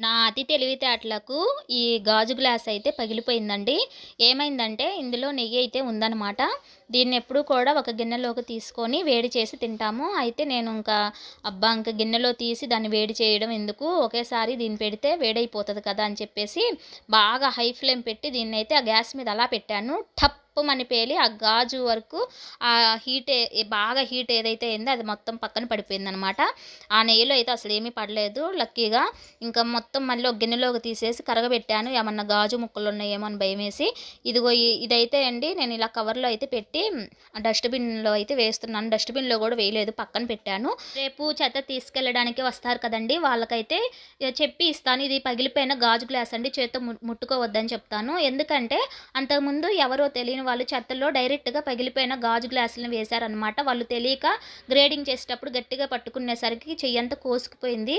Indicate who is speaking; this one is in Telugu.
Speaker 1: నా అతి తెలివితేటలకు ఈ గాజు గ్లాస్ అయితే పగిలిపోయిందండి. ఏమైందంటే ఇందులో నెయ్యి అయితే ఉందన్నమాట. దీన్ని ఎప్పుడు కూడా ఒక గిన్నెలోకి తీసుకొని వేడి చేసి తింటాము. అయితే నేను ఇంకా అబ్బా ఇంక గిన్నెలో తీసి దాన్ని వేడి చేయడం ఎందుకు, ఒకేసారి దీన్ని పెడితే వేడైపోతుంది కదా అని చెప్పేసి బాగా హై ఫ్లేమ్ పెట్టి దీన్నైతే ఆ గ్యాస్ మీద అలా పెట్టాను. టప్పుమని పేలి ఆ గాజు వరకు ఆ హీట్ బాగా హీట్ ఏదైతే అయిందో అది మొత్తం పక్కన పడిపోయిందనమాట. ఆ నెయ్యిలో అయితే అసలు ఏమీ పడలేదు లక్కీగా. ఇంకా మొత్తం మళ్ళీ ఒక గిన్నెలోకి తీసేసి కరగబెట్టాను. ఏమన్నా గాజు ముక్కలు ఉన్నాయేమో అని భయమేసి. ఇదిగో ఇదైతే అండి నేను ఇలా కవర్లో అయితే పెట్టి డస్ట్బిన్లో అయితే వేస్తున్నాను. డస్ట్బిన్లో కూడా వేయలేదు, పక్కన పెట్టాను. రేపు చెత్త తీసుకెళ్ళడానికి వస్తారు కదండి, వాళ్ళకైతే చెప్పి ఇస్తాను. ఇది పగిలిపోయిన గాజు గ్లాస్ అండి, చేత్తో ముట్టుకోవద్దని చెప్తాను. ఎందుకంటే అంతకుముందు ఎవరో తెలియని వాళ్ళు చెత్తలో డైరెక్ట్గా పగిలిపోయిన గాజు గ్లాసులను వేశారనమాట. వాళ్ళు తెలియక గ్రేడింగ్ చేసేటప్పుడు గట్టిగా పట్టుకునేసరికి చెయ్యంతా కోసుకుపోయింది.